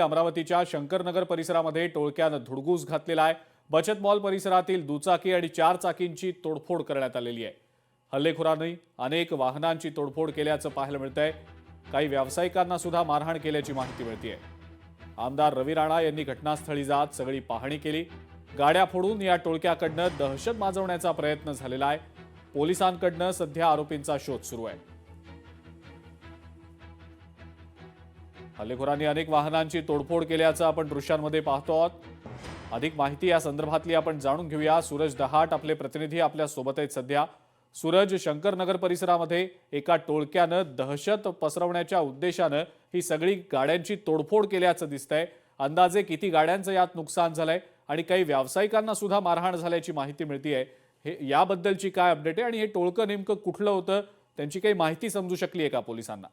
अमरावतीच्या शंकरनगर परिसरामध्ये टोळक्यानं धुडगूस घातलेला आहे। बचत मॉल परिसरातील दुचाकी आणि 4 चाकींची तोडफोड करण्यात आलेली आहे। हल्लेखोरांनी अनेक वाहनांची तोडफोड केल्याचं पाहायला मिळतंय। काही व्यावसायिकांना सुद्धा मारहाण केल्याची माहिती मिळतेय। आमदार रवी राणा यांनी घटनास्थळी जात सगळी पाहणी केली। गाड्या फोडून या टोळक्याकडनं दहशत माजवण्याचा प्रयत्न झालेला आहे। पोलिसांकडनं सध्या आरोपींचा शोध सुरू आहे। हल्लेखोरांनी अनेक वाहनांची तोडफोड केल्याचं आपण दृश्यांमध्ये पाहतो आहोत। अधिक माहिती या संदर्भातली आपण जाणून घेऊया। सूरज दहाट आपले प्रतिनिधी आपल्या सोबत आहेत सध्या। सूरज, शंकरनगर परिसरामध्ये एका टोळक्यानं दहशत पसरवण्याच्या उद्देशानं ही सगळी गाड्यांची तोडफोड केल्याचं दिसतंय। अंदाजे किती गाड्यांचं यात नुकसान झालंय आणि काही व्यावसायिकांना सुद्धा मारहाण झाल्याची माहिती मिळतेय। हे याबद्दलची काय अपडेट आहे आणि हे टोळकं नेमकं कुठलं होतं, त्यांची काही माहिती समजू शकली आहे का पोलिसांना?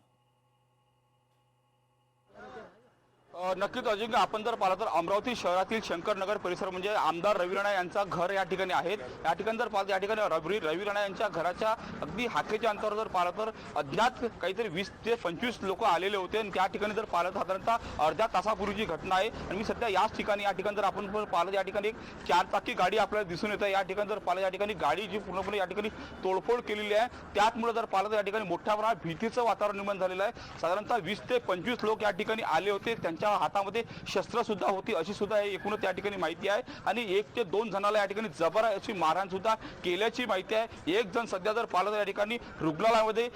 नक्कीच अजिंक्य, आपण जर पाहिलं तर अमरावती शहरातील शंकरनगर परिसर म्हणजे आमदार रवी राणा यांचा घर या ठिकाणी आहेत। या ठिकाणी जर पाहिलं या ठिकाणी रवी राणा यांच्या घराच्या अगदी हाकेच्या अंतरावर जर पाहिलं तर अज्ञात काहीतरी 20 ते 25 लोक आलेले होते आणि त्या ठिकाणी जर पाहिलं साधारणतः अर्ध्या तासापूर्वीची घटना आहे। आणि मी सध्या याच ठिकाणी या ठिकाणी जर आपण पाहिलं या ठिकाणी एक 4 चाकी गाडी आपल्याला दिसून येते। या ठिकाणी जर पाहिलं या ठिकाणी गाडी जी पूर्णपणे या ठिकाणी तोडफोड केलेली आहे, त्याचमुळे जर पाहिलं तर या ठिकाणी मोठ्या प्रमाणात भीतीचं वातावरण निर्माण झालेलं आहे। साधारणतः 20 ते 25 लोक या ठिकाणी आले होते, त्यांच्या हातामध्ये शस्त्र सुद्धा होती अशी सुद्धा एकूणच या ठिकाणी माहिती आहे। आणि 1 ते 2 जणाला या ठिकाणी जबर अशी मारहाण सुद्धा केल्याची माहिती आहे। एक जण सध्या जर पाहिलं तर या ठिकाणी रुग्णालयामध्ये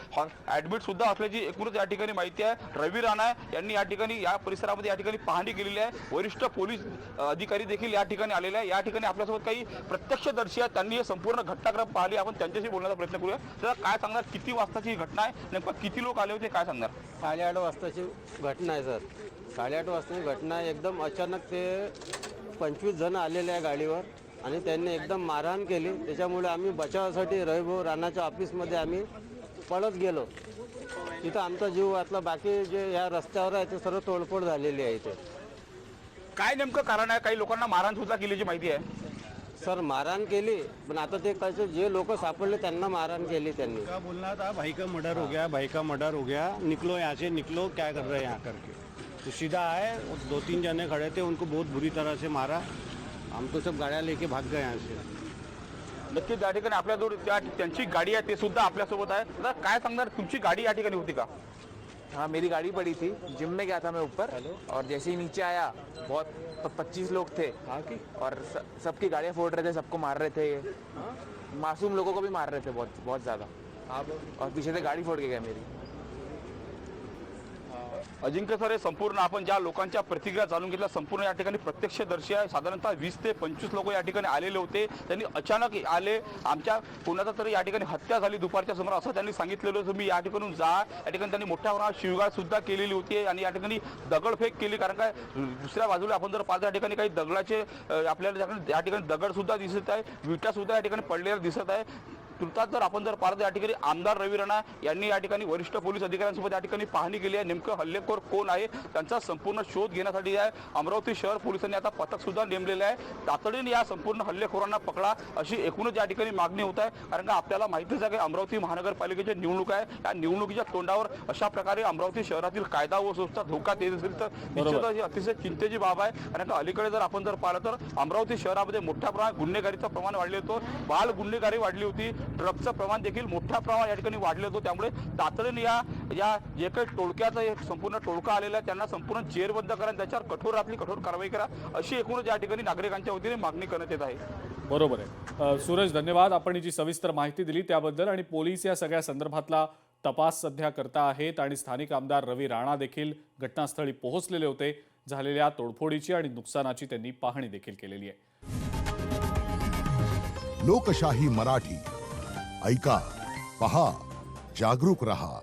ऍडमिट सुद्धा असल्याची एकूणच या ठिकाणी माहिती आहे। रवी राणा यांनी या ठिकाणी या परिसरामध्ये या ठिकाणी पाहणी केलेली आहे। वरिष्ठ पोलीस अधिकारी देखील या ठिकाणी आलेले आहे। या ठिकाणी आपल्यासोबत काही प्रत्यक्षदर्शी आहेत, त्यांनी हे संपूर्ण घटनाक्रम पाहिली। आपण त्यांच्याशी बोलण्याचा प्रयत्न करूया। तर काय सांगणार, किती वाजताची घटना आहे, नेमकं किती लोक आले होते, काय सांगणार? 8:30 वाजताची घटना आहे सर। 8:30 वाजताची घटना आहे। एकदम अचानक ते 25 जण आलेले आहे गाडीवर आणि त्यांनी एकदम मारहाण केली। त्याच्यामुळे आम्ही बचावासाठी रवी राणाच्या ऑफिसमध्ये आम्ही पळत गेलो। तिथं आमचा जीव वाचला। बाकी जे या रस्त्यावर आहे ते सर्व तोडफोड झालेली आहे। इथे काय नेमकं कारण आहे? काही लोकांना मारहाण सुद्धा केल्याची माहिती आहे सर। मारहाण केली, पण आता ते कैसे जे लोक सापडले त्यांना मारहाण केली त्यांनी। क्या बोलना था, भाई का मर्डर हो गया, भाई का मर्डर हो गया, निकलो यहाँ से, निकलो, क्या कर रहे हैं यहाँ करके। तो सीधा आए, 2-3 जने खड़े थे, उनको बहुत बुरी तरह से मारा। हम तो सब गाड़ियाँ लेके भाग गए यहाँ से। नक्कीच या ठिकाणी आपल्याजवळ त्यांची गाडी आहे ते सुद्धा आपल्यासोबत आहे। तर काय सांगणार, तुमची गाडी या ठिकाणी होती का? हाँ, मेरी गाड़ी पड़ी थी। जिम में गया था मैं ऊपर, और जैसे ही नीचे आया बहुत 25 लोग थे और सबकी गाड़ियाँ फोड़ रहे थे, सबको मार रहे थे। मासूम लोगों को भी मार रहे थे बहुत बहुत ज़्यादा। और पीछे से गाड़ी फोड़ के गया मेरी। अजिंक्य सर, हे संपूर्ण आपण ज्या लोकांच्या प्रतिक्रिया जाणून घेतल्या, संपूर्ण या ठिकाणी प्रत्यक्षदर्शी आहे। साधारणतः 20 ते 25 लोक या ठिकाणी आलेले होते। त्यांनी अचानक आले, आमच्या कोणाचा तरी या ठिकाणी हत्या झाली दुपारच्या सुमारास असं त्यांनी सांगितलेलं। तुम्ही या ठिकाणून जा। या ठिकाणी त्यांनी मोठ्या प्रमाणात शिवगाळ सुद्धा केलेली होती आणि या ठिकाणी दगडफेक केली। कारण काय, दुसऱ्या बाजूला आपण जर पाहता या ठिकाणी काही दगडाचे आपल्याला या ठिकाणी दगड सुद्धा दिसत आहे, विटा सुद्धा या ठिकाणी पडलेल्या दिसत आहे। तुर्तास जर आपण जर पाहतो या ठिकाणी आमदार रवी राणा यांनी या ठिकाणी वरिष्ठ पोलीस अधिकाऱ्यांसोबत या ठिकाणी पाहणी केली आहे। नेमकं हल्लेखोर कोण आहे त्यांचा संपूर्ण शोध घेण्यासाठी आहे अमरावती शहर पोलिसांनी आता पथक सुद्धा नेमलेले आहे। तातडीने या संपूर्ण हल्लेखोरांना पकडा अशी एकूणच या ठिकाणी मागणी होत आहे। कारण का आपल्याला माहितीच आहे की अमरावती महानगरपालिकेची निवडणूक आहे। या निवडणुकीच्या तोंडावर अशा प्रकारे अमरावती शहरातील कायदा व सुव्यवस्था धोक्यात येत असेल तर निश्चितच अतिशय चिंतेची बाब आहे। कारण का अलीकडे जर आपण जर पाहिलं तर अमरावती शहरामध्ये मोठ्या प्रमाणात गुन्हेगारीचं प्रमाण वाढले होतं। बाल गुन्हेगारी वाढली होती, ड्रग्जचं प्रमाण देखील मोठ्या प्रमाणात या ठिकाणी वाढले होते। त्यामुळे तातडीने या जे काही टोळक्याचा एक संपूर्ण टोळका आलेला आहे त्यांना संपूर्ण जेरबंद करा, त्याच्यावर कठोरातली कठोर कारवाई करा अशी एकूणच या ठिकाणी नागरिकांच्या वतीने मागणी करण्यात येत आहे। बरोबर आहे सूरज, धन्यवाद। आपण जी सविस्तर माहिती दिली त्याबद्दल। आणि पोलीस या सगळ्या संदर्भातला तपास सध्या करता आहेत आणि स्थानिक आमदार रवी राणा देखील घटनास्थळी पोहोचलेले होते। झालेल्या तोडफोडीची आणि नुकसानाची त्यांनी पाहणी देखील केलेली आहे। लोकशाही मराठी ऐका, पहा, जागरूक रहा।